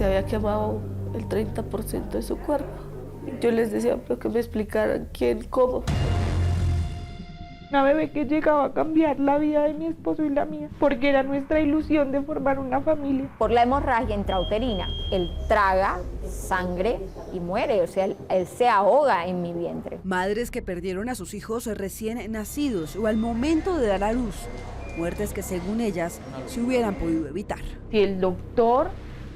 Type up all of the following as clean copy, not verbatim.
se había quemado el 30% de su cuerpo. Yo les decía, pero que me explicaran quién, cómo. Una bebé que llegaba a cambiar la vida de mi esposo y la mía, porque era nuestra ilusión de formar una familia. Por la hemorragia intrauterina, él traga sangre y muere, o sea, él se ahoga en mi vientre. Madres que perdieron a sus hijos recién nacidos o al momento de dar a luz, muertes que según ellas se hubieran podido evitar. Si el doctor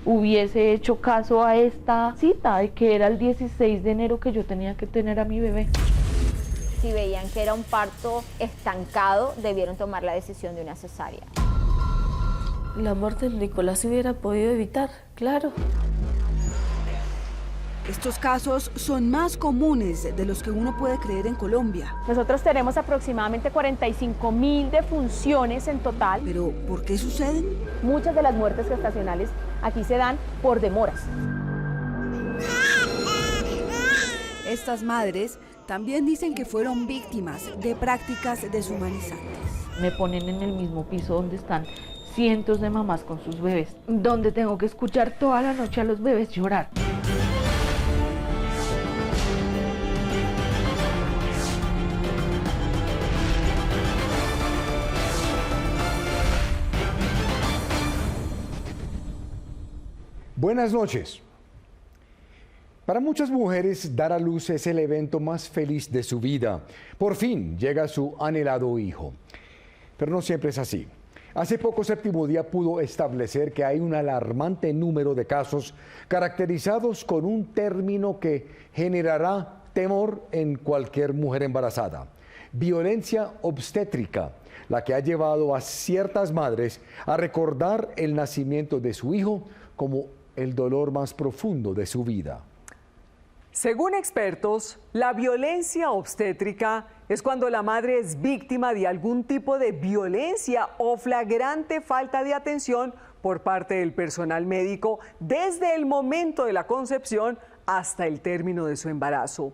hubiese hecho caso a esta cita, de que era el 16 de enero que yo tenía que tener a mi bebé. Si veían que era un parto estancado, debieron tomar la decisión de una cesárea. La muerte de Nicolás se hubiera podido evitar, claro. Estos casos son más comunes de los que uno puede creer en Colombia. Nosotros tenemos aproximadamente 45.000 defunciones en total. ¿Pero por qué suceden? Muchas de las muertes gestacionales aquí se dan por demoras. Estas madres también dicen que fueron víctimas de prácticas deshumanizantes. Me ponen en el mismo piso donde están cientos de mamás con sus bebés, donde tengo que escuchar toda la noche a los bebés llorar. Buenas noches. Para muchas mujeres, dar a luz es el evento más feliz de su vida. Por fin llega su anhelado hijo. Pero no siempre es así. Hace poco Séptimo Día pudo establecer que hay un alarmante número de casos caracterizados con un término que generará temor en cualquier mujer embarazada: violencia obstétrica, la que ha llevado a ciertas madres a recordar el nacimiento de su hijo como el dolor más profundo de su vida. Según expertos, la violencia obstétrica es cuando la madre es víctima de algún tipo de violencia o flagrante falta de atención por parte del personal médico desde el momento de la concepción hasta el término de su embarazo.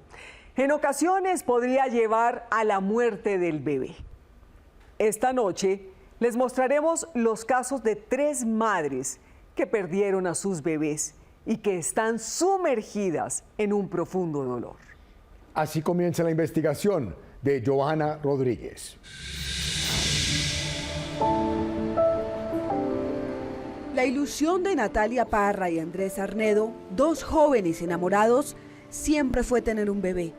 En ocasiones podría llevar a la muerte del bebé. Esta noche les mostraremos los casos de 3 madres que perdieron a sus bebés y que están sumergidas en un profundo dolor. Así comienza la investigación de Johanna Rodríguez. La ilusión de Natalia Parra y Andrés Arnedo, 2 jóvenes enamorados, siempre fue tener un bebé.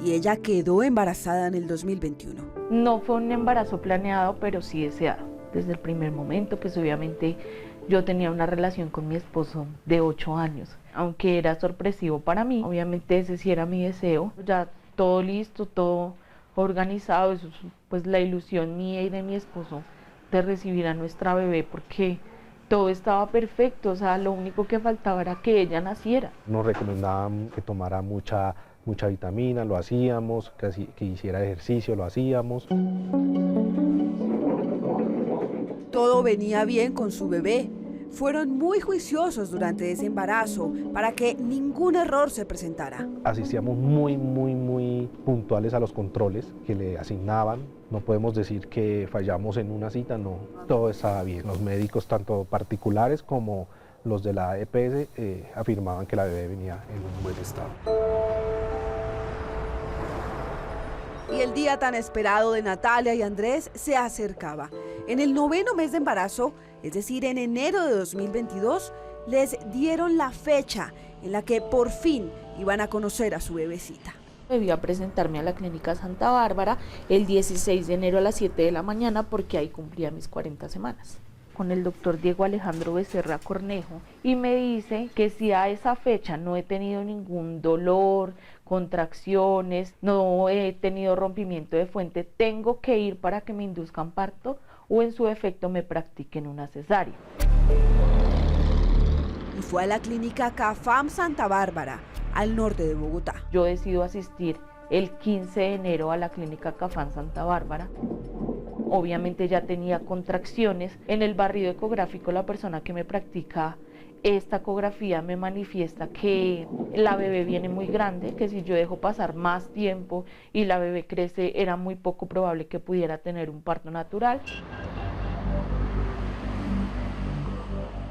Y ella quedó embarazada en el 2021. No fue un embarazo planeado, pero sí deseado. Desde el primer momento, pues obviamente yo tenía una relación con mi esposo de 8 años. Aunque era sorpresivo para mí, obviamente ese sí era mi deseo. Ya todo listo, todo organizado, eso es pues la ilusión mía y de mi esposo de recibir a nuestra bebé, porque todo estaba perfecto, o sea, lo único que faltaba era que ella naciera. Nos recomendaban que tomara mucha vitamina, lo hacíamos, que hiciera ejercicio, lo hacíamos. Todo venía bien con su bebé. Fueron muy juiciosos durante ese embarazo para que ningún error se presentara. Asistíamos muy puntuales a los controles que le asignaban. No podemos decir que fallamos en una cita, no, todo estaba bien. Los médicos, tanto particulares como los de la EPS, afirmaban que la bebé venía en un buen estado. Y el día tan esperado de Natalia y Andrés se acercaba. En el 9º mes de embarazo, es decir, en enero de 2022, les dieron la fecha en la que por fin iban a conocer a su bebecita. Debía presentarme a la clínica Santa Bárbara el 16 de enero a las 7 de la mañana porque ahí cumplía mis 40 semanas. Con el doctor Diego Alejandro Becerra Cornejo y me dice que si a esa fecha no he tenido ningún dolor, contracciones, no he tenido rompimiento de fuente, tengo que ir para que me induzcan parto o en su defecto me practiquen una cesárea. Y fue a la clínica CAFAM Santa Bárbara, al norte de Bogotá. Yo decido asistir el 15 de enero a la clínica CAFAM Santa Bárbara. Obviamente ya tenía contracciones. En el barrido ecográfico la persona que me practica esta ecografía me manifiesta que la bebé viene muy grande, que si yo dejo pasar más tiempo y la bebé crece, era muy poco probable que pudiera tener un parto natural.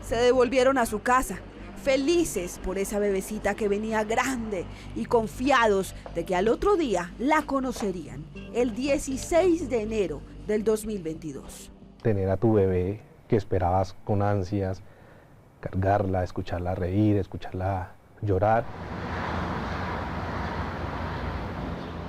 Se devolvieron a su casa, felices por esa bebecita que venía grande y confiados de que al otro día la conocerían, el 16 de enero del 2022. Tener a tu bebé que esperabas con ansias, cargarla, escucharla reír, escucharla llorar.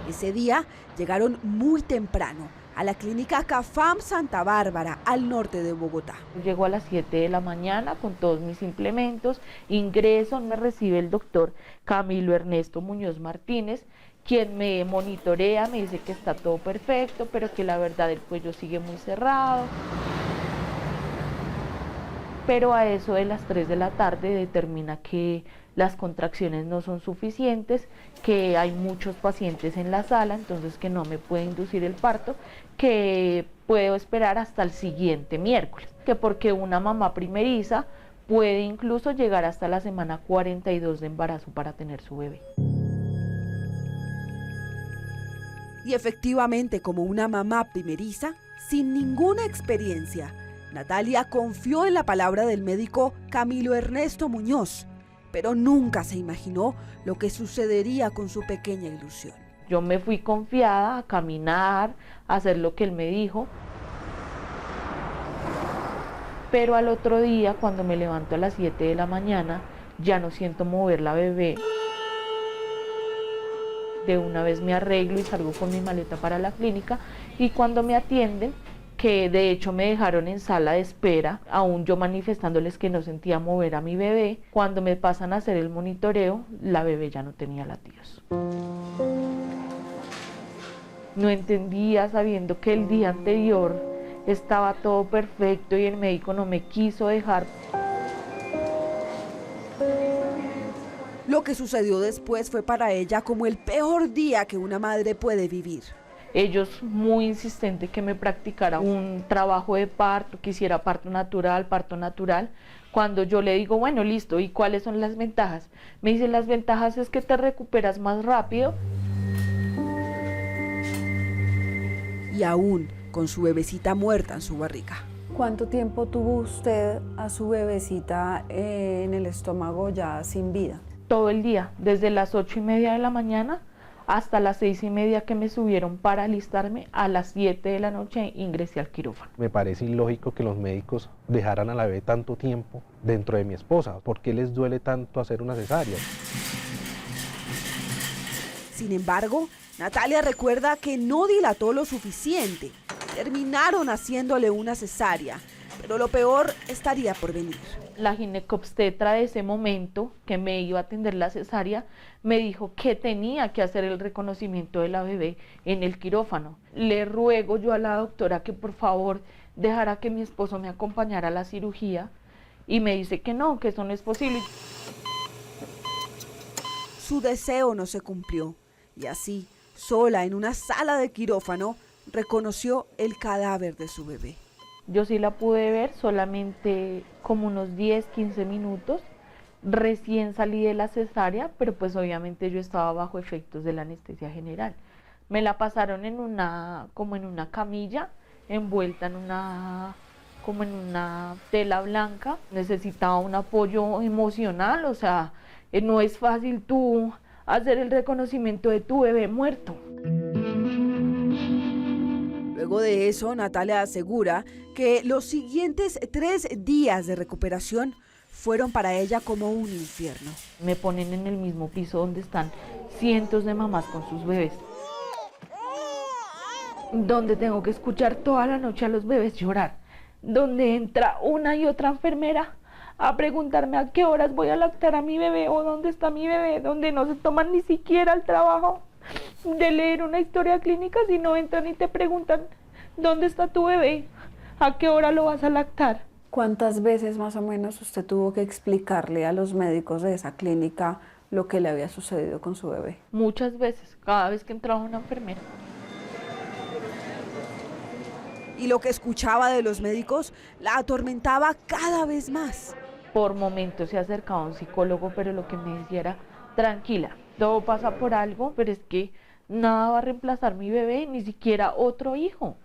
Ese día llegaron muy temprano a la clínica CAFAM Santa Bárbara, al norte de Bogotá. Llego a las 7 de la mañana con todos mis implementos, ingreso, me recibe el doctor Camilo Ernesto Muñoz Martínez, quien me monitorea, me dice que está todo perfecto, pero que la verdad el cuello sigue muy cerrado. Pero a eso de las 3 de la tarde determina que las contracciones no son suficientes, que hay muchos pacientes en la sala, entonces que no me puede inducir el parto, que puedo esperar hasta el siguiente miércoles, que porque una mamá primeriza puede incluso llegar hasta la semana 42 de embarazo para tener su bebé. Y efectivamente, como una mamá primeriza, sin ninguna experiencia, Natalia confió en la palabra del médico Camilo Ernesto Muñoz, pero nunca se imaginó lo que sucedería con su pequeña ilusión. Yo me fui confiada a caminar, a hacer lo que él me dijo, pero al otro día, cuando me levanto a las 7 de la mañana, ya no siento mover la bebé. De una vez me arreglo y salgo con mi maleta para la clínica, y cuando me atienden, que de hecho me dejaron en sala de espera, aún yo manifestándoles que no sentía mover a mi bebé, cuando me pasan a hacer el monitoreo, la bebé ya no tenía latidos. No entendía, sabiendo que el día anterior estaba todo perfecto y el médico no me quiso dejar. Lo que sucedió después fue para ella como el peor día que una madre puede vivir. Ellos muy insistentes que me practicara un trabajo de parto, que hiciera parto natural. Cuando yo le digo, bueno, listo, ¿y cuáles son las ventajas? Me dice, las ventajas es que te recuperas más rápido. Y aún con su bebecita muerta en su barriga. ¿Cuánto tiempo tuvo usted a su bebecita en el estómago ya sin vida? Todo el día, desde las 8:30 de la mañana hasta las 6:30 que me subieron para alistarme, a las 7 de la noche ingresé al quirófano. Me parece ilógico que los médicos dejaran a la bebé tanto tiempo dentro de mi esposa. ¿Por qué les duele tanto hacer una cesárea? Sin embargo, Natalia recuerda que no dilató lo suficiente. Terminaron haciéndole una cesárea, pero lo peor estaría por venir. La ginecobstetra de ese momento, que me iba a atender la cesárea, me dijo que tenía que hacer el reconocimiento de la bebé en el quirófano. Le ruego yo a la doctora que por favor dejara que mi esposo me acompañara a la cirugía, y me dice que no, que eso no es posible. Su deseo no se cumplió, y así, sola en una sala de quirófano, reconoció el cadáver de su bebé. Yo sí la pude ver solamente como unos 10-15 minutos. Recién salí de la cesárea, pero pues obviamente yo estaba bajo efectos de la anestesia general. Me la pasaron como en una camilla, envuelta como en una tela blanca. Necesitaba un apoyo emocional, o sea, no es fácil tú hacer el reconocimiento de tu bebé muerto. Luego de eso, Natalia asegura que los siguientes 3 días de recuperación fueron para ella como un infierno. Me ponen en el mismo piso donde están cientos de mamás con sus bebés, donde tengo que escuchar toda la noche a los bebés llorar, donde entra una y otra enfermera a preguntarme a qué horas voy a lactar a mi bebé o dónde está mi bebé, donde no se toman ni siquiera el trabajo de leer una historia clínica, sino entran y te preguntan ¿dónde está tu bebé? ¿A qué hora lo vas a lactar? ¿Cuántas veces más o menos usted tuvo que explicarle a los médicos de esa clínica lo que le había sucedido con su bebé? Muchas veces, cada vez que entraba una enfermera. Y lo que escuchaba de los médicos la atormentaba cada vez más. Por momentos se acercaba un psicólogo, pero lo que me decía era, tranquila, todo pasa por algo, pero es que nada va a reemplazar mi bebé, ni siquiera otro hijo.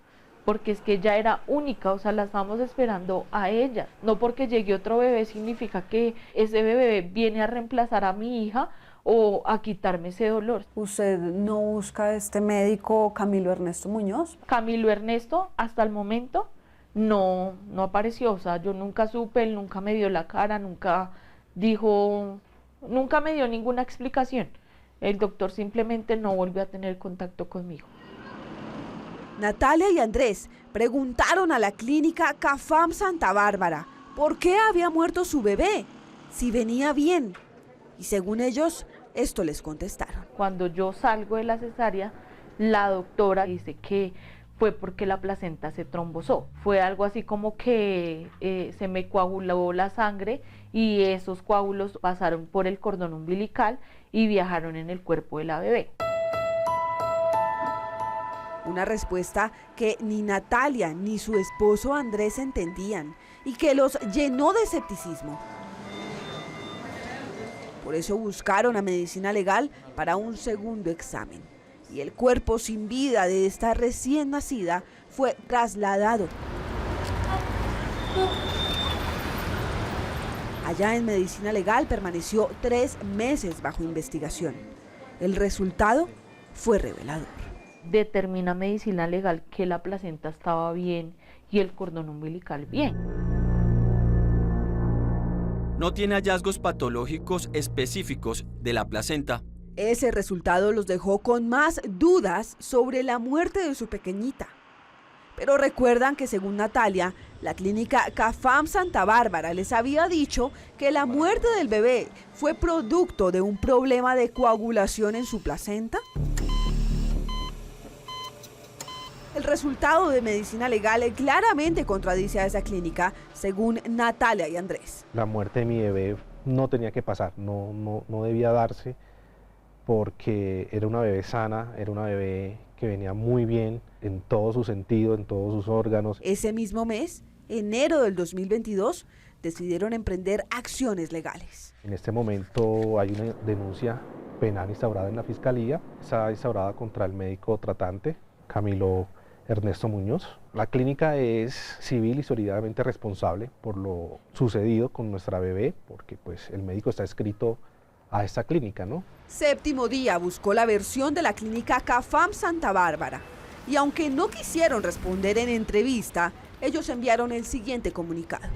porque es que ella era única, o sea, la estábamos esperando a ella. No porque llegue otro bebé significa que ese bebé viene a reemplazar a mi hija o a quitarme ese dolor. ¿Usted no busca a este médico Camilo Ernesto Muñoz? Camilo Ernesto, hasta el momento, no apareció, o sea, yo nunca supe, él nunca me dio la cara, nunca me dio ninguna explicación. El doctor simplemente no volvió a tener contacto conmigo. Natalia y Andrés preguntaron a la clínica CAFAM Santa Bárbara por qué había muerto su bebé, si venía bien. Y según ellos, esto les contestaron. Cuando yo salgo de la cesárea, la doctora dice que fue porque la placenta se trombosó. Fue algo así como que se me coaguló la sangre y esos coágulos pasaron por el cordón umbilical y viajaron en el cuerpo de la bebé. Una respuesta que ni Natalia ni su esposo Andrés entendían y que los llenó de escepticismo. Por eso buscaron a Medicina Legal para un segundo examen. Y el cuerpo sin vida de esta recién nacida fue trasladado. Allá en Medicina Legal permaneció 3 meses bajo investigación. El resultado fue revelador. Determina Medicina Legal que la placenta estaba bien y el cordón umbilical bien. No tiene hallazgos patológicos específicos de la placenta. Ese resultado los dejó con más dudas sobre la muerte de su pequeñita. Pero recuerdan que según Natalia, la clínica CAFAM Santa Bárbara les había dicho que la muerte del bebé fue producto de un problema de coagulación en su placenta. El resultado de Medicina Legal claramente contradice a esa clínica, según Natalia y Andrés. La muerte de mi bebé no tenía que pasar, no debía darse, porque era una bebé sana, era una bebé que venía muy bien en todo su sentido, en todos sus órganos. Ese mismo mes, enero del 2022, decidieron emprender acciones legales. En este momento hay una denuncia penal instaurada en la Fiscalía, está instaurada contra el médico tratante, Camilo Ernesto Muñoz. La clínica es civil y solidariamente responsable por lo sucedido con nuestra bebé, porque pues el médico está adscrito a esta clínica, ¿no? Séptimo Día buscó la versión de la clínica CAFAM Santa Bárbara y aunque no quisieron responder en entrevista, ellos enviaron el siguiente comunicado.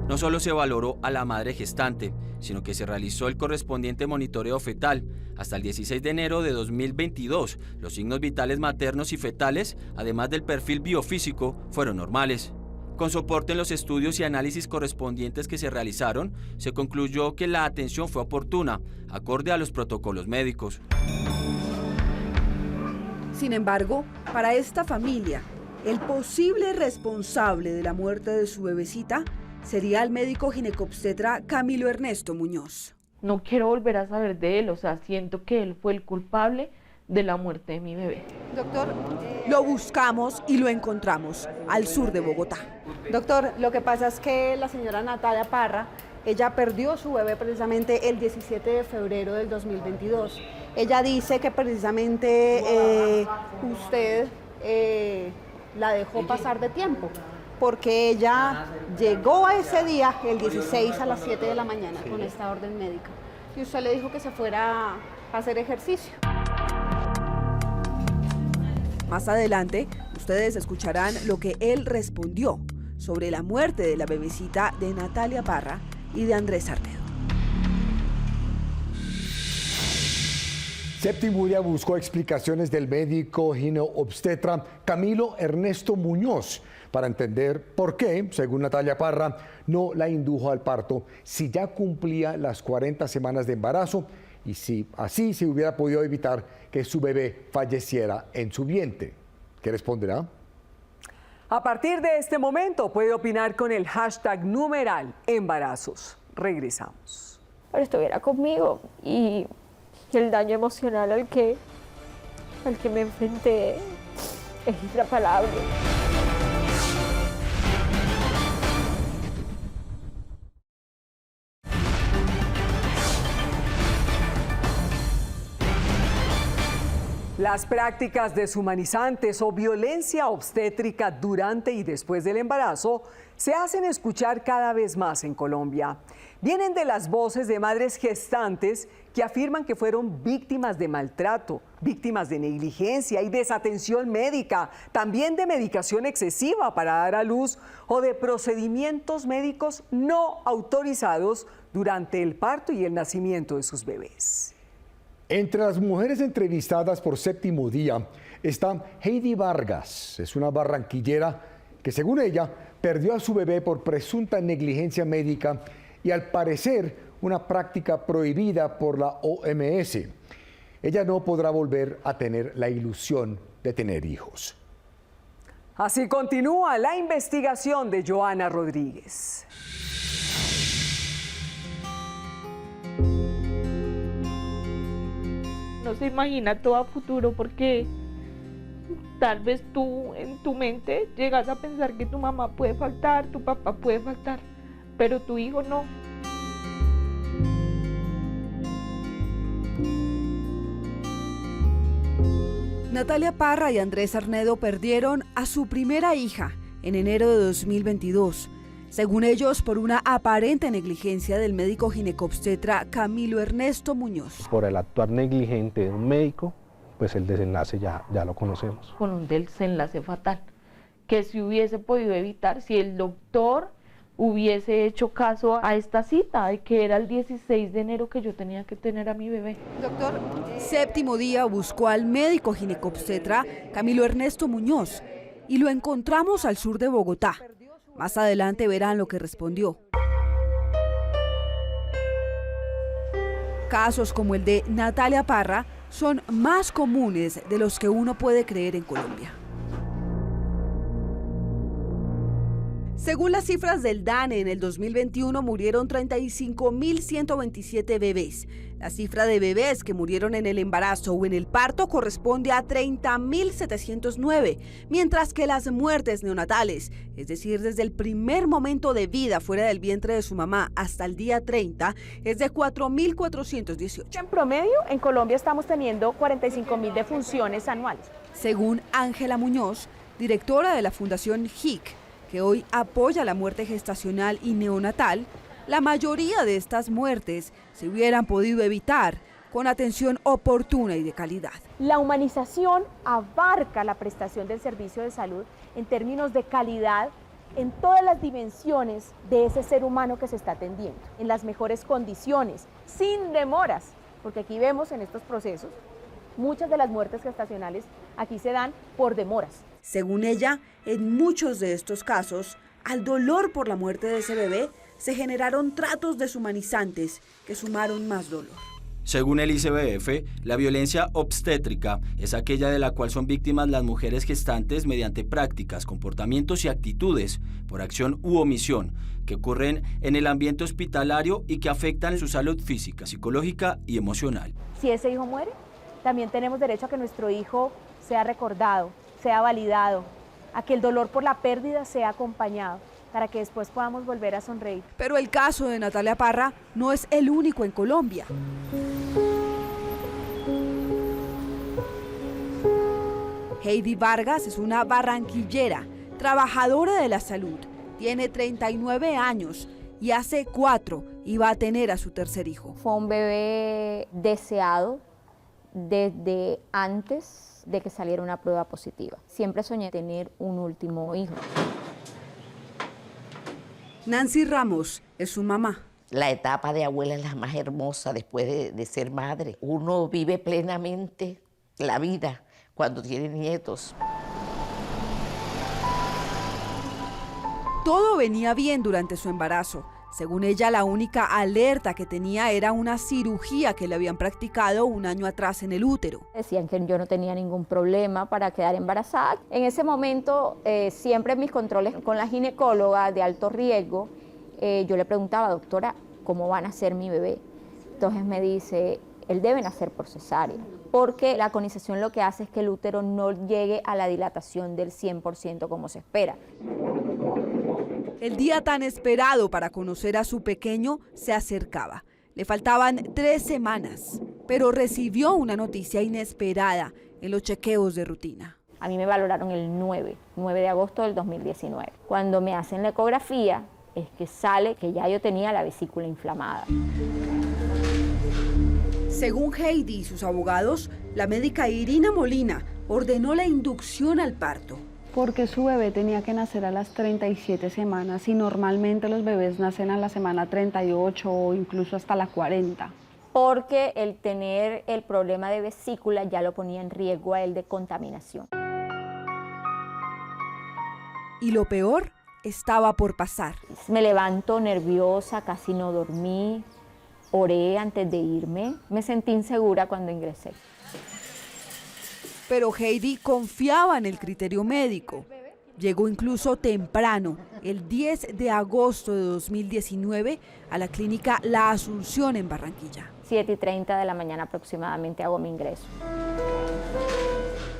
No solo se valoró a la madre gestante, sino que se realizó el correspondiente monitoreo fetal. Hasta el 16 de enero de 2022, los signos vitales maternos y fetales, además del perfil biofísico, fueron normales. Con soporte en los estudios y análisis correspondientes que se realizaron, se concluyó que la atención fue oportuna, acorde a los protocolos médicos. Sin embargo, para esta familia, el posible responsable de la muerte de su bebecita sería el médico ginecobstetra Camilo Ernesto Muñoz. No quiero volver a saber de él, o sea, siento que él fue el culpable de la muerte de mi bebé. Doctor, lo buscamos y lo encontramos al sur de Bogotá. Doctor, lo que pasa es que la señora Natalia Parra, ella perdió su bebé precisamente el 17 de febrero del 2022. Ella dice que precisamente usted la dejó pasar de tiempo, porque ella llegó a ese día, el 16 a las 7 de la mañana, con esta orden médica. Y usted le dijo que se fuera a hacer ejercicio. Más adelante, ustedes escucharán lo que él respondió sobre la muerte de la bebecita de Natalia Parra y de Andrés Arnedo. Séptimo Día buscó explicaciones del médico ginecobstetra Camilo Ernesto Muñoz para entender por qué, según Natalia Parra, no la indujo al parto si ya cumplía las 40 semanas de embarazo y si así se hubiera podido evitar que su bebé falleciera en su vientre. ¿Qué responderá? A partir de este momento puede opinar con el hashtag #embarazos. Regresamos. Pero estuviera conmigo y el daño emocional al que me enfrenté es intrapalable. Las prácticas deshumanizantes o violencia obstétrica durante y después del embarazo se hacen escuchar cada vez más en Colombia. Vienen de las voces de madres gestantes que afirman que fueron víctimas de maltrato, víctimas de negligencia y desatención médica, también de medicación excesiva para dar a luz o de procedimientos médicos no autorizados durante el parto y el nacimiento de sus bebés. Entre las mujeres entrevistadas por Séptimo Día está Heidi Vargas. Es una barranquillera que, según ella, perdió a su bebé por presunta negligencia médica y, al parecer, una práctica prohibida por la OMS. Ella no podrá volver a tener la ilusión de tener hijos. Así continúa la investigación de Joana Rodríguez. No se imagina todo a futuro porque tal vez tú en tu mente llegas a pensar que tu mamá puede faltar, tu papá puede faltar, pero tu hijo no. Natalia Parra y Andrés Arnedo perdieron a su primera hija en enero de 2022. Según ellos, por una aparente negligencia del médico ginecobstetra Camilo Ernesto Muñoz. Por el actuar negligente de un médico, pues el desenlace ya lo conocemos. Con un desenlace fatal, que se hubiese podido evitar si el doctor hubiese hecho caso a esta cita, de que era el 16 de enero que yo tenía que tener a mi bebé. Doctor, Séptimo Día buscó al médico ginecobstetra Camilo Ernesto Muñoz y lo encontramos al sur de Bogotá. Más adelante verán lo que respondió. Casos como el de Natalia Parra son más comunes de los que uno puede creer en Colombia. Según las cifras del DANE, en el 2021 murieron 35.127 bebés. La cifra de bebés que murieron en el embarazo o en el parto corresponde a 30.709, mientras que las muertes neonatales, es decir, desde el primer momento de vida fuera del vientre de su mamá hasta el día 30, es de 4.418. En promedio, en Colombia estamos teniendo 45.000 defunciones anuales. Según Ángela Muñoz, directora de la Fundación HIC, que hoy apoya la muerte gestacional y neonatal, la mayoría de estas muertes se hubieran podido evitar con atención oportuna y de calidad. La humanización abarca la prestación del servicio de salud en términos de calidad en todas las dimensiones de ese ser humano que se está atendiendo, en las mejores condiciones, sin demoras, porque aquí vemos en estos procesos muchas de las muertes gestacionales aquí se dan por demoras. Según ella, en muchos de estos casos, al dolor por la muerte de ese bebé, se generaron tratos deshumanizantes que sumaron más dolor. Según el ICBF, la violencia obstétrica es aquella de la cual son víctimas las mujeres gestantes mediante prácticas, comportamientos y actitudes, por acción u omisión, que ocurren en el ambiente hospitalario y que afectan su salud física, psicológica y emocional. Si ese hijo muere, también tenemos derecho a que nuestro hijo sea recordado, sea validado, a que el dolor por la pérdida sea acompañado, para que después podamos volver a sonreír. Pero el caso de Natalia Parra no es el único en Colombia. Heidi Vargas es una barranquillera, trabajadora de la salud, tiene 39 años y hace 4 iba a tener a su tercer hijo. Fue un bebé deseado desde antes de que saliera una prueba positiva. Siempre soñé tener un último hijo. Nancy Ramos es su mamá. La etapa de abuela es la más hermosa después de ser madre. Uno vive plenamente la vida cuando tiene nietos. Todo venía bien durante su embarazo. Según ella, la única alerta que tenía era una cirugía que le habían practicado un año atrás en el útero. Decían que yo no tenía ningún problema para quedar embarazada. En ese momento, siempre en mis controles con la ginecóloga de alto riesgo, yo le preguntaba, doctora, ¿cómo va a nacer mi bebé? Entonces me dice, él debe nacer por cesárea, porque la conización lo que hace es que el útero no llegue a la dilatación del 100% como se espera. El día tan esperado para conocer a su pequeño se acercaba. Le faltaban 3 semanas. pero recibió una noticia inesperada en los chequeos de rutina. A mí me valoraron el 9 de agosto del 2019. Cuando me hacen la ecografía, es que sale que ya yo tenía la vesícula inflamada. Según Heidi y sus abogados, la médica Irina Molina ordenó la inducción al parto. Porque su bebé tenía que nacer a las 37 semanas y normalmente los bebés nacen a la semana 38 o incluso hasta la 40. Porque el tener el problema de vesícula ya lo ponía en riesgo a él de contaminación. Y lo peor estaba por pasar. Me levanto nerviosa, casi no dormí, oré antes de irme, me sentí insegura cuando ingresé. Pero Heidi confiaba en el criterio médico. Llegó incluso temprano, el 10 de agosto de 2019, a la clínica La Asunción en Barranquilla. 7:30 de la mañana aproximadamente hago mi ingreso.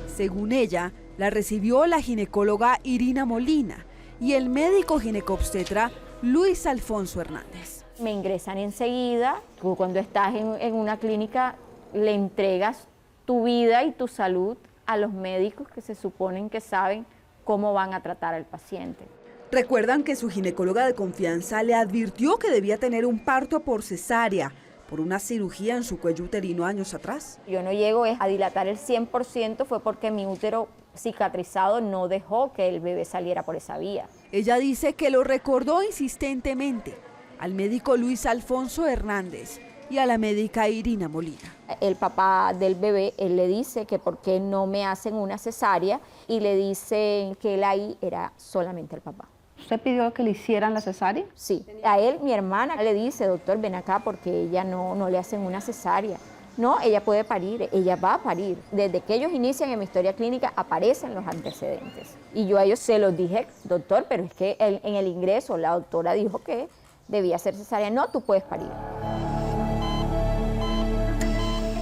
Según ella, la recibió la ginecóloga Irina Molina y el médico ginecobstetra Luis Alfonso Hernández. Me ingresan enseguida. Tú cuando estás en una clínica le entregas tu vida y tu salud a los médicos que se suponen que saben cómo van a tratar al paciente. Recuerdan que su ginecóloga de confianza le advirtió que debía tener un parto por cesárea por una cirugía en su cuello uterino años atrás. Yo no llego a dilatar el 100%, fue porque mi útero cicatrizado no dejó que el bebé saliera por esa vía. Ella dice que lo recordó insistentemente al médico Luis Alfonso Hernández y a la médica Irina Molina. El papá del bebé, él le dice que por qué no me hacen una cesárea y le dicen que él ahí era solamente el papá. ¿Usted pidió que le hicieran la cesárea? Sí. A él, mi hermana, le dice, doctor, ven acá porque ella no le hacen una cesárea. No, ella puede parir, ella va a parir. Desde que ellos inician en mi historia clínica aparecen los antecedentes. Y yo a ellos se los dije, doctor, pero es que en el ingreso la doctora dijo que debía ser cesárea. No, tú puedes parir.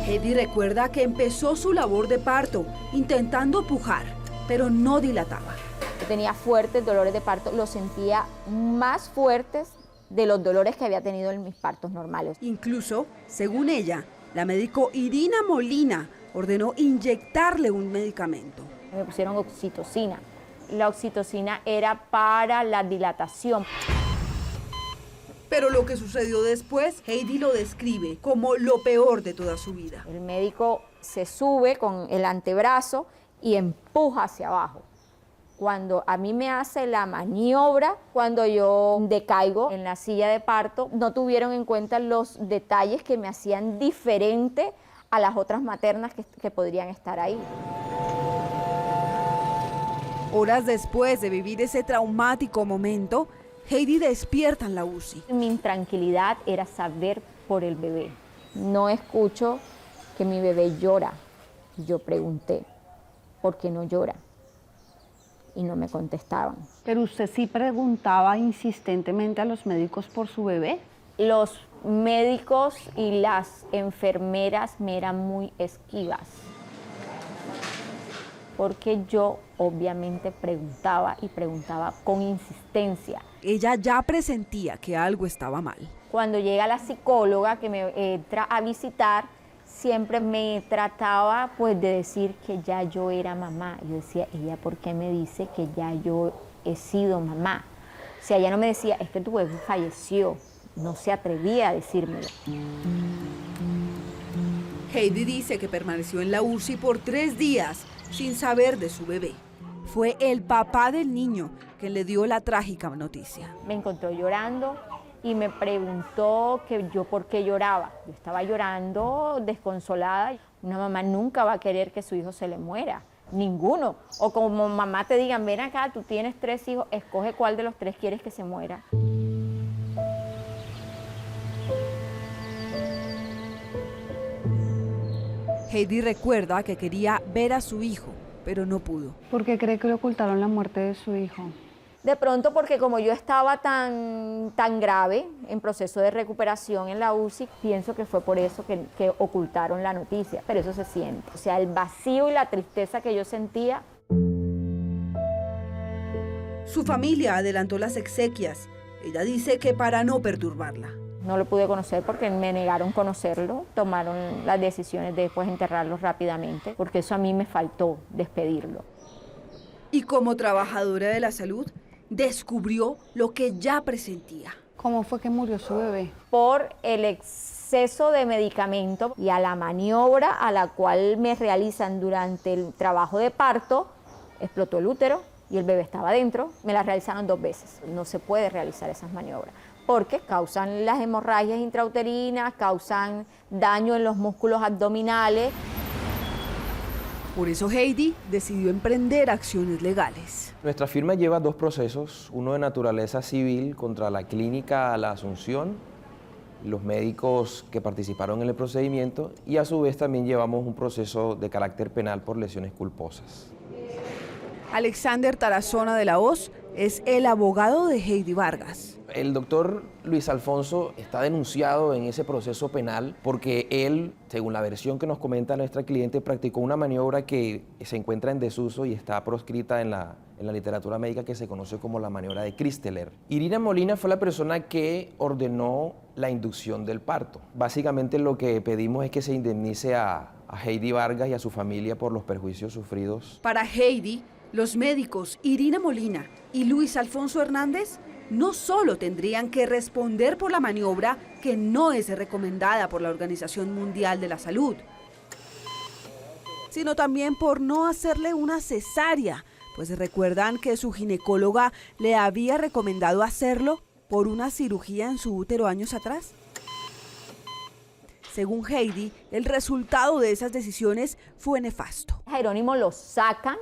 Heidi recuerda que empezó su labor de parto intentando pujar, pero no dilataba. Yo tenía fuertes dolores de parto, los sentía más fuertes de los dolores que había tenido en mis partos normales. Incluso, según ella, la médico Irina Molina ordenó inyectarle un medicamento. Me pusieron oxitocina. La oxitocina era para la dilatación. Pero lo que sucedió después, Heidi lo describe como lo peor de toda su vida. El médico se sube con el antebrazo y empuja hacia abajo. Cuando a mí me hace la maniobra, cuando yo decaigo en la silla de parto, no tuvieron en cuenta los detalles que me hacían diferente a las otras maternas que podrían estar ahí. Horas después de vivir ese traumático momento, Heidi despierta en la UCI. Mi intranquilidad era saber por el bebé. No escucho que mi bebé llora. Yo pregunté, ¿por qué no llora? Y no me contestaban. ¿Pero usted sí preguntaba insistentemente a los médicos por su bebé? Los médicos y las enfermeras me eran muy esquivas, porque yo obviamente preguntaba y preguntaba con insistencia. Ella ya presentía que algo estaba mal. Cuando llega la psicóloga que me entra a visitar, siempre me trataba pues de decir que ya yo era mamá. Yo decía, ¿ella por qué me dice que ya yo he sido mamá? O sea, ella no me decía, es que tu bebé falleció. No se atrevía a decírmelo. Heidi dice que permaneció en la UCI por 3 días sin saber de su bebé. Fue el papá del niño quien le dio la trágica noticia. Me encontró llorando y me preguntó que yo por qué lloraba. Yo estaba llorando desconsolada. Una mamá nunca va a querer que su hijo se le muera, ninguno. O como mamá te digan, ven acá, tú tienes 3 hijos, escoge cuál de los 3 quieres que se muera. Heidi recuerda que quería ver a su hijo, pero no pudo. ¿Por qué cree que le ocultaron la muerte de su hijo? De pronto porque como yo estaba tan grave, en proceso de recuperación en la UCI, pienso que fue por eso que ocultaron la noticia, pero eso se siente. O sea, el vacío y la tristeza que yo sentía. Su familia adelantó las exequias. Ella dice que para no perturbarla. No lo pude conocer porque me negaron conocerlo, tomaron las decisiones de después enterrarlo rápidamente, porque eso a mí me faltó despedirlo. Y como trabajadora de la salud, descubrió lo que ya presentía. ¿Cómo fue que murió su bebé? Por el exceso de medicamento y a la maniobra a la cual me realizan durante el trabajo de parto, explotó el útero y el bebé estaba adentro. Me la realizaron 2 veces. No se puede realizar esas maniobras porque causan las hemorragias intrauterinas, causan daño en los músculos abdominales. Por eso Heidi decidió emprender acciones legales. Nuestra firma lleva 2 procesos, uno de naturaleza civil contra la clínica La Asunción, los médicos que participaron en el procedimiento, y a su vez también llevamos un proceso de carácter penal por lesiones culposas. Alexander Tarazona de la Hoz es el abogado de Heidi Vargas. El doctor Luis Alfonso está denunciado en ese proceso penal porque él, según la versión que nos comenta nuestra cliente, practicó una maniobra que se encuentra en desuso y está proscrita en la literatura médica, que se conoce como la maniobra de Christeler. Irina Molina fue la persona que ordenó la inducción del parto. Básicamente lo que pedimos es que se indemnice a Heidi Vargas y a su familia por los perjuicios sufridos. Para Heidi, los médicos Irina Molina y Luis Alfonso Hernández no solo tendrían que responder por la maniobra que no es recomendada por la Organización Mundial de la Salud, sino también por no hacerle una cesárea, pues recuerdan que su ginecóloga le había recomendado hacerlo por una cirugía en su útero años atrás. Según Heidi, el resultado de esas decisiones fue nefasto. Jerónimo lo sacan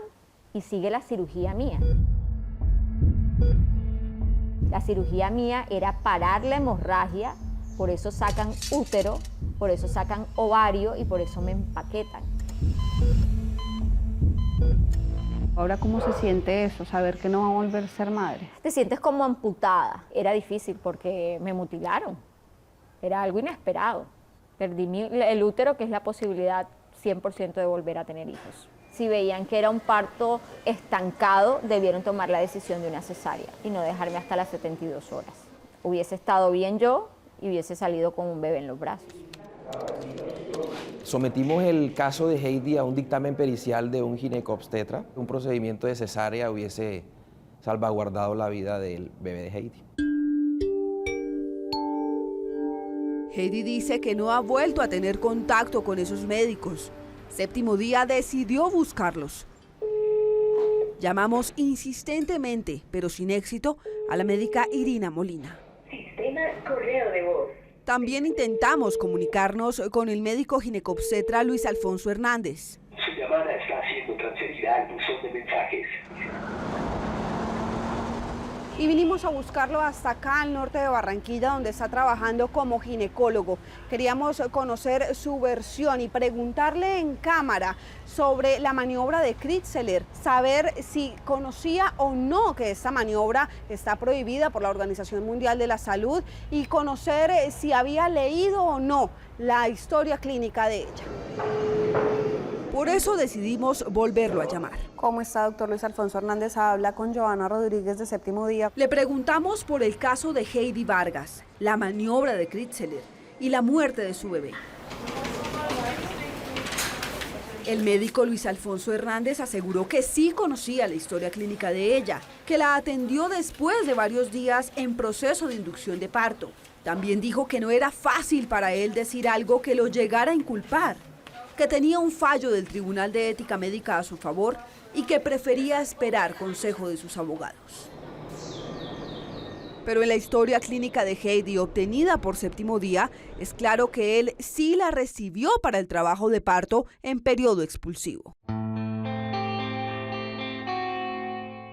y sigue la cirugía mía. La cirugía mía era parar la hemorragia, por eso sacan útero, por eso sacan ovario y por eso me empaquetan. Ahora, ¿cómo se siente eso? Saber que no va a volver a ser madre. Te sientes como amputada. Era difícil porque me mutilaron. Era algo inesperado. Perdí el útero, que es la posibilidad 100% de volver a tener hijos. Si veían que era un parto estancado, debieron tomar la decisión de una cesárea y no dejarme hasta las 72 horas. Hubiese estado bien yo y hubiese salido con un bebé en los brazos. Sometimos el caso de Heidi a un dictamen pericial de un ginecobstetra. Un procedimiento de cesárea hubiese salvaguardado la vida del bebé de Heidi. Heidi dice que no ha vuelto a tener contacto con esos médicos. Séptimo Día decidió buscarlos. Llamamos insistentemente, pero sin éxito, a la médica Irina Molina. Sistema correo de voz. También intentamos comunicarnos con el médico ginecobstetra Luis Alfonso Hernández. Su llamada está siendo transferida al buzón de mensajes. Y vinimos a buscarlo hasta acá al norte de Barranquilla, donde está trabajando como ginecólogo. Queríamos conocer su versión y preguntarle en cámara sobre la maniobra de Christeler, saber si conocía o no que esta maniobra está prohibida por la Organización Mundial de la Salud y conocer si había leído o no la historia clínica de ella. Por eso decidimos volverlo a llamar. ¿Cómo está, doctor Luis Alfonso Hernández? Habla con Joana Rodríguez de Séptimo Día. Le preguntamos por el caso de Heidi Vargas, la maniobra de Christeler y la muerte de su bebé. El médico Luis Alfonso Hernández aseguró que sí conocía la historia clínica de ella, que la atendió después de varios días en proceso de inducción de parto. También dijo que no era fácil para él decir algo que lo llegara a inculpar, que tenía un fallo del Tribunal de Ética Médica a su favor y que prefería esperar consejo de sus abogados. Pero en la historia clínica de Heidi obtenida por Séptimo Día, es claro que él sí la recibió para el trabajo de parto en periodo expulsivo.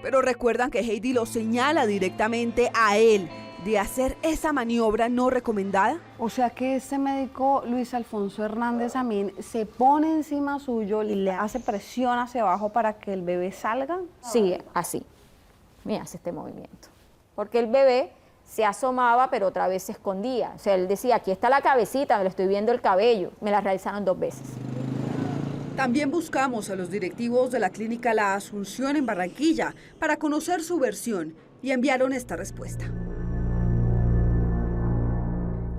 Pero recuerdan que Heidi lo señala directamente a él de hacer esa maniobra no recomendada. O sea que este médico Luis Alfonso Hernández Amín se pone encima suyo y le hace presión hacia abajo para que el bebé salga. Sí, así. Me hace este movimiento. Porque el bebé se asomaba, pero otra vez se escondía. O sea, él decía, aquí está la cabecita, me lo estoy viendo el cabello. Me la realizaron 2 veces. También buscamos a los directivos de la clínica La Asunción en Barranquilla para conocer su versión y enviaron esta respuesta.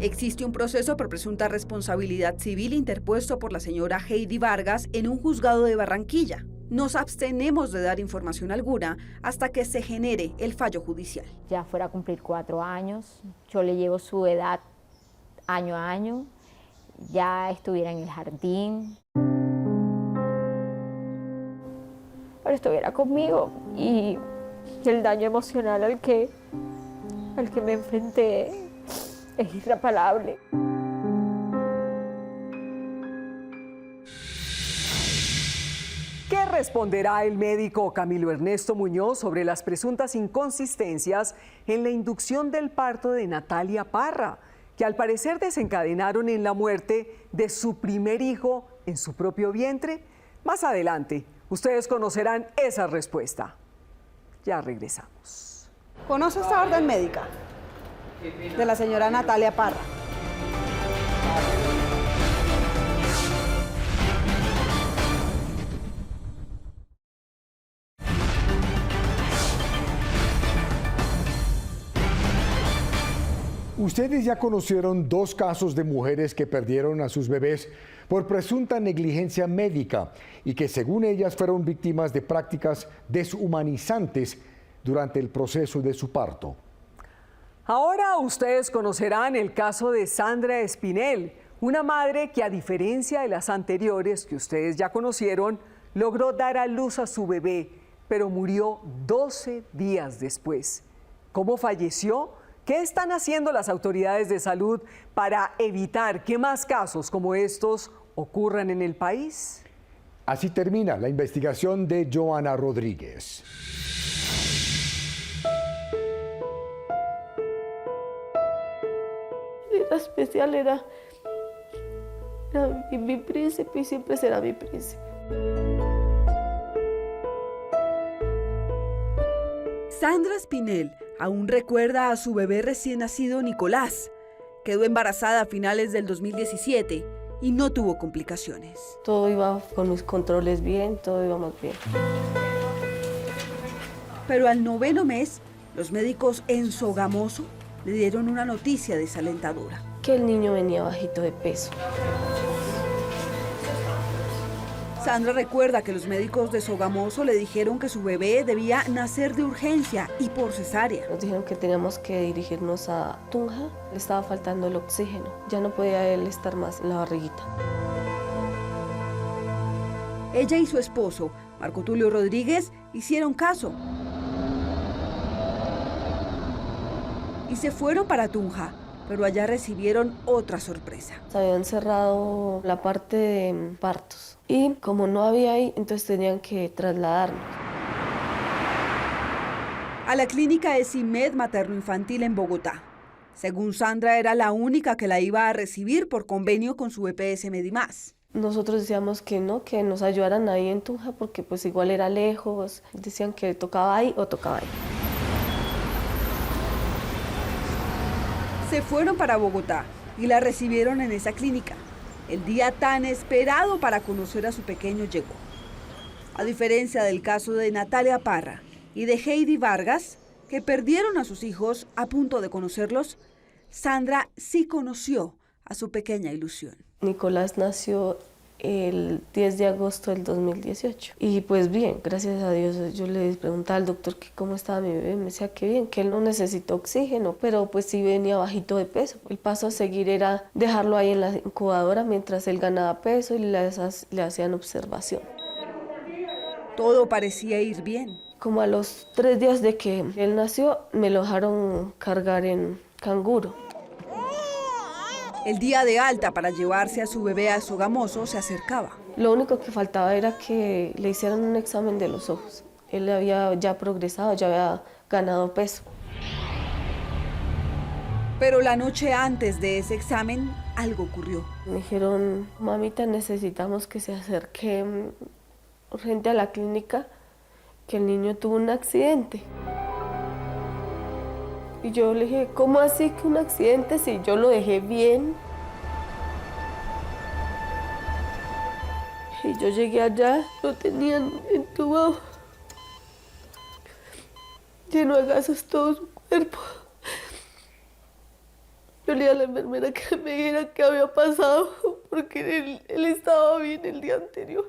Existe un proceso por presunta responsabilidad civil interpuesto por la señora Heidi Vargas en un juzgado de Barranquilla. Nos abstenemos de dar información alguna hasta que se genere el fallo judicial. Ya fuera a cumplir 4 años, yo le llevo su edad año a año, ya estuviera en el jardín, pero estuviera conmigo, y el daño emocional al que me enfrenté es irreparable. ¿Qué responderá el médico Camilo Ernesto Muñoz sobre las presuntas inconsistencias en la inducción del parto de Natalia Parra, que al parecer desencadenaron en la muerte de su primer hijo en su propio vientre? Más adelante, ustedes conocerán esa respuesta. Ya regresamos. ¿Conoce esta orden médica? De la señora Natalia Parra. Ustedes ya conocieron 2 casos de mujeres que perdieron a sus bebés por presunta negligencia médica y que según ellas fueron víctimas de prácticas deshumanizantes durante el proceso de su parto. Ahora ustedes conocerán el caso de Sandra Espinel, una madre que, a diferencia de las anteriores que ustedes ya conocieron, logró dar a luz a su bebé, pero murió 12 días después. ¿Cómo falleció? ¿Qué están haciendo las autoridades de salud para evitar que más casos como estos ocurran en el país? Así termina la investigación de Joana Rodríguez. Era especial, era mi príncipe y siempre será mi príncipe. Sandra Espinel aún recuerda a su bebé recién nacido Nicolás. Quedó embarazada a finales del 2017 y no tuvo complicaciones. Todo iba con mis controles bien, todo íbamos bien. Pero al 9º mes, los médicos en Sogamoso le dieron una noticia desalentadora. Que el niño venía bajito de peso. Sandra recuerda que los médicos de Sogamoso le dijeron que su bebé debía nacer de urgencia y por cesárea. Nos dijeron que teníamos que dirigirnos a Tunja. Le estaba faltando el oxígeno. Ya no podía él estar más en la barriguita. Ella y su esposo, Marco Tulio Rodríguez, hicieron caso y se fueron para Tunja, pero allá recibieron otra sorpresa. Se habían cerrado la parte de partos y como no había ahí, entonces tenían que trasladarnos. A la clínica ESIMED materno-infantil en Bogotá. Según Sandra, era la única que la iba a recibir por convenio con su EPS Medimás. Nosotros decíamos que no, que nos ayudaran ahí en Tunja porque pues igual era lejos. Decían que tocaba ahí o tocaba ahí. Se fueron para Bogotá y la recibieron en esa clínica. El día tan esperado para conocer a su pequeño llegó. A diferencia del caso de Natalia Parra y de Heidi Vargas, que perdieron a sus hijos a punto de conocerlos, Sandra sí conoció a su pequeña ilusión. Nicolás nació el 10 de agosto del 2018. Y pues bien, gracias a Dios, yo le preguntaba al doctor que cómo estaba mi bebé, me decía que bien, que él no necesitó oxígeno, pero pues sí venía bajito de peso. El paso a seguir era dejarlo ahí en la incubadora mientras él ganaba peso y le hacían observación. Todo parecía ir bien. Como a los 3 días de que él nació, me lo dejaron cargar en canguro. El día de alta para llevarse a su bebé a Sogamoso se acercaba. Lo único que faltaba era que le hicieran un examen de los ojos. Él había ya progresado, ya había ganado peso. Pero la noche antes de ese examen, algo ocurrió. Me dijeron, mamita, necesitamos que se acerque urgente a la clínica, que el niño tuvo un accidente. Y yo le dije, ¿cómo así que un accidente si yo lo dejé bien? Y yo llegué allá, lo tenían entubado, lleno de gases todo su cuerpo. Yo le dije a la enfermera que me dijera qué había pasado, porque él estaba bien el día anterior.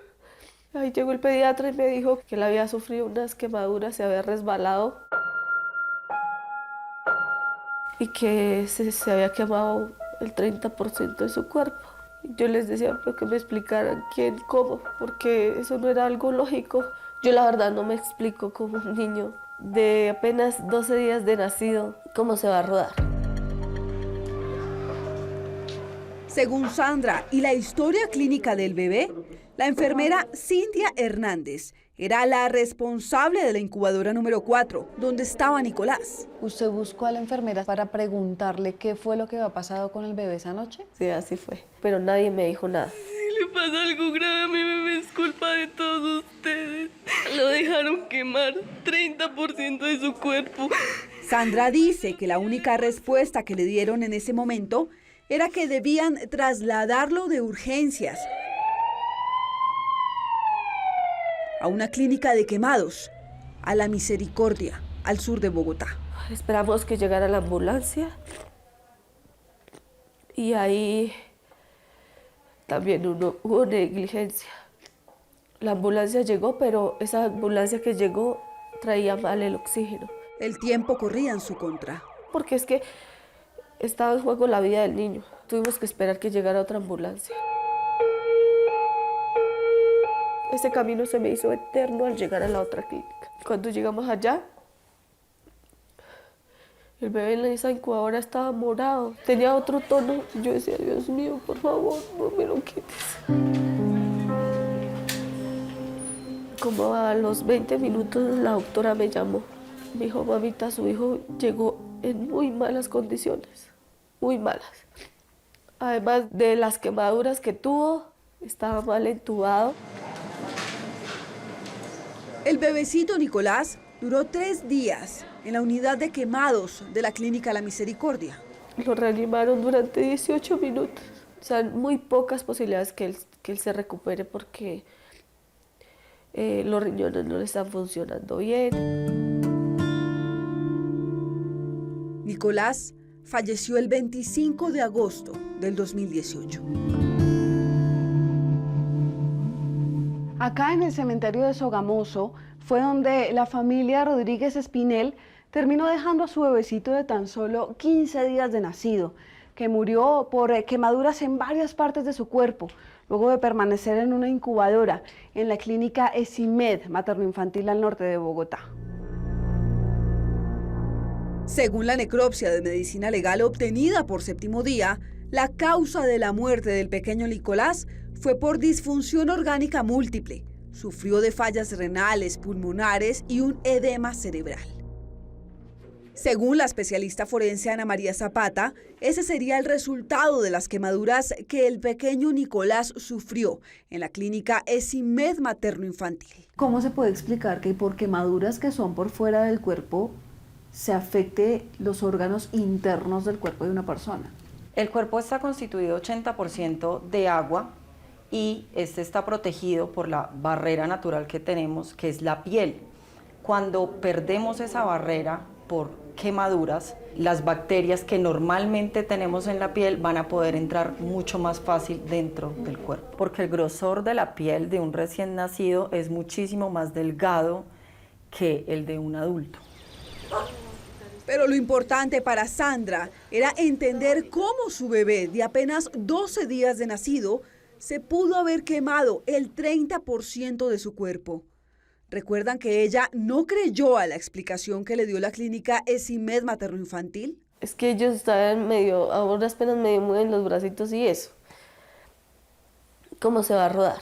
Ahí llegó el pediatra y me dijo que él había sufrido unas quemaduras, se había resbalado y que se había quemado el 30% de su cuerpo. Yo les decía pero que me explicaran quién, cómo, porque eso no era algo lógico. Yo la verdad no me explico cómo un niño de apenas 12 días de nacido, cómo se va a rodar. Según Sandra y la historia clínica del bebé, la enfermera Cintia Hernández era la responsable de la incubadora número 4, donde estaba Nicolás. ¿Usted buscó a la enfermera para preguntarle qué fue lo que había pasado con el bebé esa noche? Sí, así fue, pero nadie me dijo nada. Si le pasa algo grave a mi bebé es culpa de todos ustedes. Lo dejaron quemar 30% de su cuerpo. Sandra dice que la única respuesta que le dieron en ese momento era que debían trasladarlo de urgencias a una clínica de quemados, a La Misericordia, al sur de Bogotá. Esperamos que llegara la ambulancia y ahí también hubo negligencia. La ambulancia llegó, pero esa ambulancia que llegó traía mal el oxígeno. El tiempo corría en su contra. Porque es que estaba en juego la vida del niño. Tuvimos que esperar que llegara otra ambulancia. Ese camino se me hizo eterno al llegar a la otra clínica. Cuando llegamos allá, el bebé en esa incubadora estaba morado, tenía otro tono. Yo decía, Dios mío, por favor, no me lo quites. Como a los 20 minutos la doctora me llamó. Me dijo, mamita, su hijo llegó en muy malas condiciones, muy malas. Además de las quemaduras que tuvo, estaba mal entubado. El bebecito Nicolás duró 3 días en la unidad de quemados de la clínica La Misericordia. Lo reanimaron durante 18 minutos. O sea, muy pocas posibilidades que él se recupere porque los riñones no le están funcionando bien. Nicolás falleció el 25 de agosto del 2018. Acá en el cementerio de Sogamoso fue donde la familia Rodríguez Espinel terminó dejando a su bebecito de tan solo 15 días de nacido, que murió por quemaduras en varias partes de su cuerpo, luego de permanecer en una incubadora en la clínica ESIMED materno-infantil al norte de Bogotá. Según la necropsia de medicina legal obtenida por Séptimo Día, la causa de la muerte del pequeño Nicolás fue por disfunción orgánica múltiple. Sufrió de fallas renales, pulmonares y un edema cerebral. Según la especialista forense Ana María Zapata, ese sería el resultado de las quemaduras que el pequeño Nicolás sufrió en la clínica ESIMED materno-infantil. ¿Cómo se puede explicar que por quemaduras que son por fuera del cuerpo se afecte los órganos internos del cuerpo de una persona? El cuerpo está constituido 80% de agua y este está protegido por la barrera natural que tenemos, que es la piel. Cuando perdemos esa barrera por quemaduras, las bacterias que normalmente tenemos en la piel van a poder entrar mucho más fácil dentro del cuerpo. Porque el grosor de la piel de un recién nacido es muchísimo más delgado que el de un adulto. Pero lo importante para Sandra era entender cómo su bebé de apenas 12 días de nacido se pudo haber quemado el 30% de su cuerpo. ¿Recuerdan que ella no creyó a la explicación que le dio la clínica ESIMED materno-infantil? Es que ellos estaban medio, ahora apenas medio mueven los bracitos y eso. ¿Cómo se va a rodar?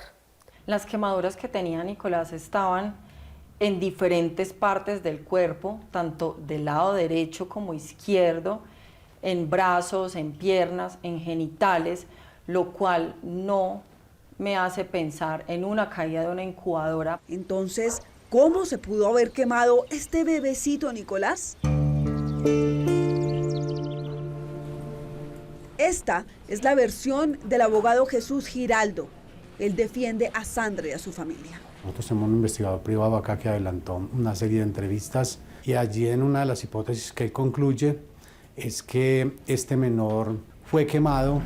Las quemaduras que tenía Nicolás estaban en diferentes partes del cuerpo, tanto del lado derecho como izquierdo, en brazos, en piernas, en genitales, lo cual no me hace pensar en una caída de una incubadora. Entonces, ¿cómo se pudo haber quemado este bebecito Nicolás? Esta es la versión del abogado Jesús Giraldo. Él defiende a Sandra y a su familia. Nosotros tenemos un investigador privado acá que adelantó una serie de entrevistas y allí en una de las hipótesis que él concluye es que este menor fue quemado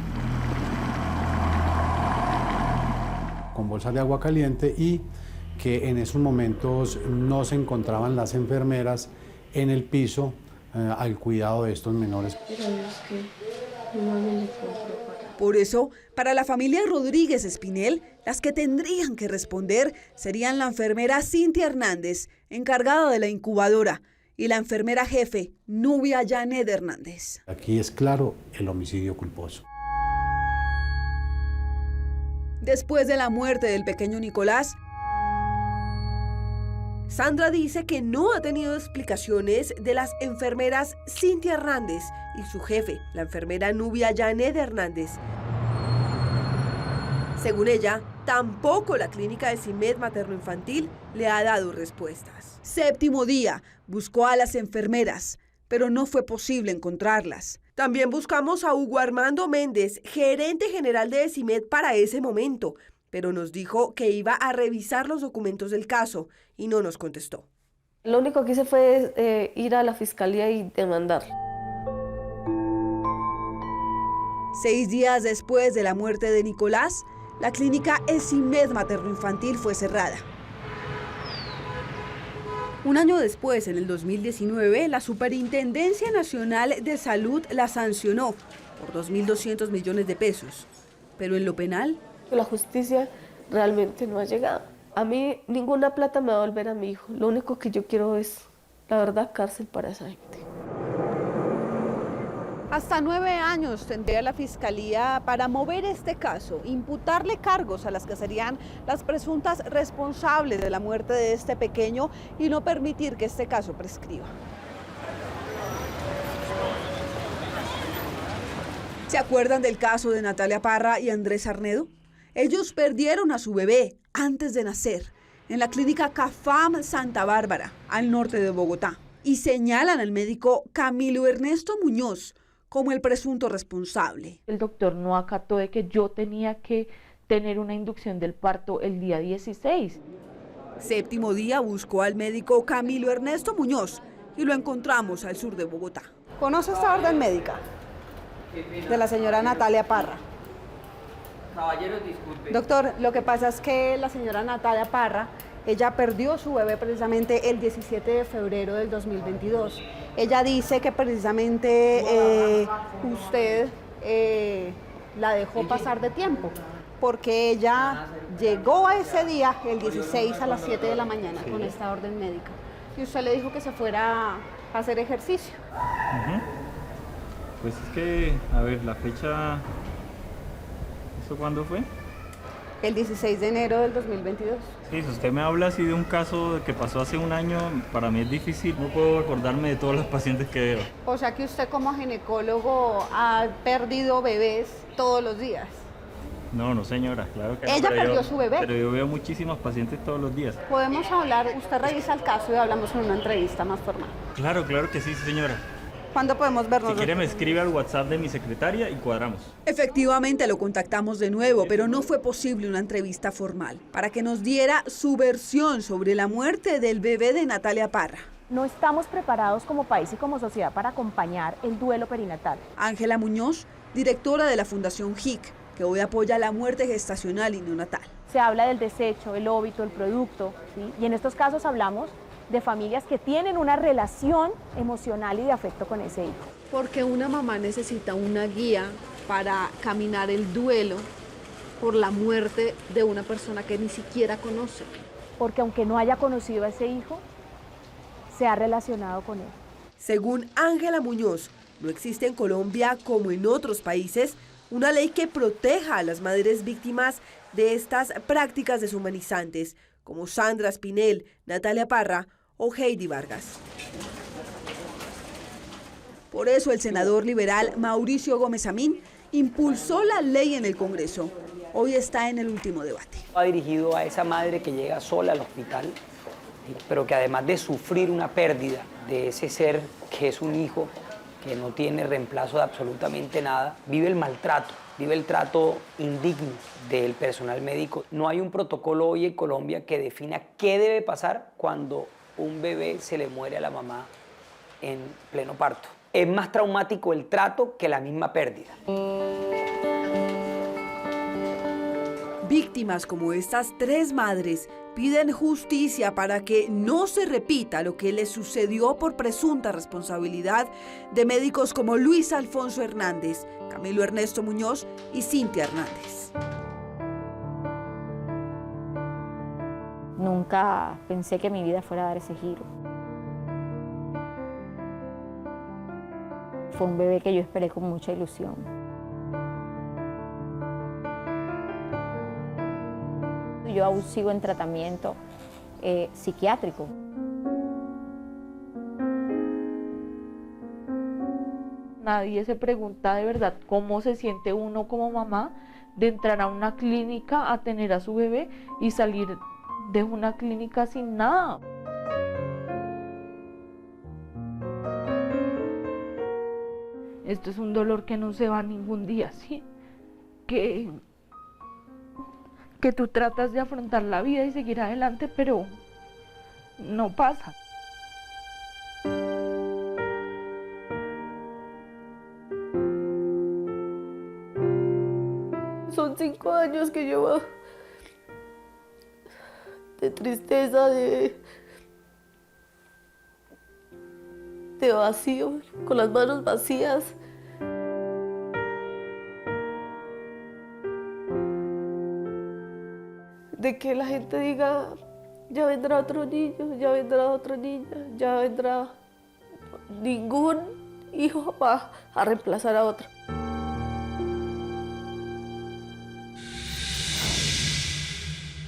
con bolsas de agua caliente y que en esos momentos no se encontraban las enfermeras en el piso al cuidado de estos menores. Por eso, para la familia Rodríguez Espinel, las que tendrían que responder serían la enfermera Cintia Hernández, encargada de la incubadora, y la enfermera jefe, Nubia Janet Hernández. Aquí es claro el homicidio culposo. Después de la muerte del pequeño Nicolás, Sandra dice que no ha tenido explicaciones de las enfermeras Cintia Hernández y su jefe, la enfermera Nubia Janet Hernández. Según ella, tampoco la clínica de CIMED materno-infantil le ha dado respuestas. Séptimo día, buscó a las enfermeras, pero no fue posible encontrarlas. También buscamos a Hugo Armando Méndez, gerente general de CIMED para ese momento, pero nos dijo que iba a revisar los documentos del caso y no nos contestó. Lo único que hice fue ir a la fiscalía y demandar. 6 días después de la muerte de Nicolás, la clínica CIMED materno-infantil fue cerrada. Un año después, en el 2019, la Superintendencia Nacional de Salud la sancionó por 2.200 millones de pesos. Pero en lo penal, la justicia realmente no ha llegado. A mí ninguna plata me va a volver a mi hijo. Lo único que yo quiero es, la verdad, cárcel para esa gente. Hasta 9 años tendría la Fiscalía para mover este caso, imputarle cargos a las que serían las presuntas responsables de la muerte de este pequeño y no permitir que este caso prescriba. ¿Se acuerdan del caso de Natalia Parra y Andrés Arnedo? Ellos perdieron a su bebé antes de nacer en la clínica CAFAM Santa Bárbara, al norte de Bogotá, y señalan al médico Camilo Ernesto Muñoz como el presunto responsable. El doctor no acató de que yo tenía que tener una inducción del parto el día 16. Séptimo día buscó al médico Camilo Ernesto Muñoz y lo encontramos al sur de Bogotá. ¿Conoce esta orden médica? De la señora Natalia Parra. Caballero, disculpe. Doctor, lo que pasa es que la señora Natalia Parra, ella perdió su bebé precisamente el 17 de febrero del 2022. Ella dice que precisamente usted la dejó pasar de tiempo, porque ella llegó a ese día, el 16 a las 7 de la mañana, con esta orden médica. Y usted le dijo que se fuera a hacer ejercicio. Pues es que, a ver, la fecha... ¿Eso cuándo fue? El 16 de enero del 2022. Sí, si usted me habla así de un caso que pasó hace un año, para mí es difícil, no puedo acordarme de todos los pacientes que veo. O sea que usted como ginecólogo ha perdido bebés todos los días. No, señora, claro que no. Ella perdió su bebé. Pero yo veo muchísimos pacientes todos los días. Podemos hablar, usted revisa el caso y hablamos en una entrevista más formal. Claro que sí, señora. ¿Cuándo podemos vernos? Si quiere me escribe al WhatsApp de mi secretaria y cuadramos. Efectivamente lo contactamos de nuevo, pero no fue posible una entrevista formal para que nos diera su versión sobre la muerte del bebé de Natalia Parra. No estamos preparados como país y como sociedad para acompañar el duelo perinatal. Ángela Muñoz, directora de la Fundación HIC, que hoy apoya la muerte gestacional y neonatal. Se habla del desecho, el óbito, el producto, ¿sí? Y en estos casos hablamos de familias que tienen una relación emocional y de afecto con ese hijo. Porque una mamá necesita una guía para caminar el duelo por la muerte de una persona que ni siquiera conoce. Porque aunque no haya conocido a ese hijo, se ha relacionado con él. Según Ángela Muñoz, no existe en Colombia, como en otros países, una ley que proteja a las madres víctimas de estas prácticas deshumanizantes, como Sandra Espinel, Natalia Parra o Heidi Vargas. Por eso el senador liberal Mauricio Gómez Amín impulsó la ley en el Congreso. Hoy está en el último debate. Va dirigido a esa madre que llega sola al hospital, pero que además de sufrir una pérdida de ese ser que es un hijo, que no tiene reemplazo de absolutamente nada, vive el maltrato, vive el trato indigno del personal médico. No hay un protocolo hoy en Colombia que defina qué debe pasar cuando un bebé se le muere a la mamá en pleno parto. es más traumático el trato que la misma pérdida. Víctimas como estas 3 madres piden justicia para que no se repita lo que les sucedió por presunta responsabilidad de médicos como Luis Alfonso Hernández, Camilo Ernesto Muñoz y Cintia Hernández. Nunca pensé que mi vida fuera a dar ese giro. Fue un bebé que yo esperé con mucha ilusión. Yo aún sigo en tratamiento psiquiátrico. Nadie se pregunta de verdad cómo se siente uno como mamá de entrar a una clínica a tener a su bebé y salir de una clínica sin nada. Esto es un dolor que no se va ningún día, ¿sí? Que tú tratas de afrontar la vida y seguir adelante, pero no pasa. Son 5 años que llevo de tristeza, de vacío, con las manos vacías. De que la gente diga, ya vendrá otro niño, ya vendrá otra niña, ya vendrá. Ningún hijo va a reemplazar a otro.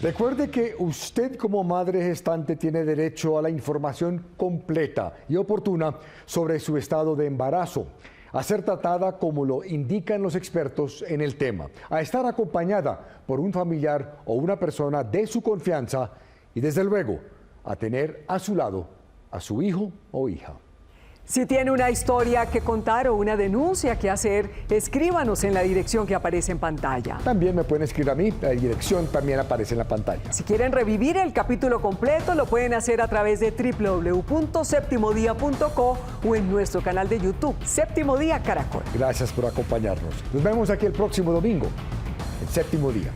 Recuerde que usted como madre gestante tiene derecho a la información completa y oportuna sobre su estado de embarazo, a ser tratada como lo indican los expertos en el tema, a estar acompañada por un familiar o una persona de su confianza y desde luego a tener a su lado a su hijo o hija. Si tiene una historia que contar o una denuncia que hacer, escríbanos en la dirección que aparece en pantalla. También me pueden escribir a mí, la dirección también aparece en la pantalla. Si quieren revivir el capítulo completo, lo pueden hacer a través de www.septimodia.co o en nuestro canal de YouTube, Séptimo Día Caracol. Gracias por acompañarnos. Nos vemos aquí el próximo domingo, el Séptimo Día.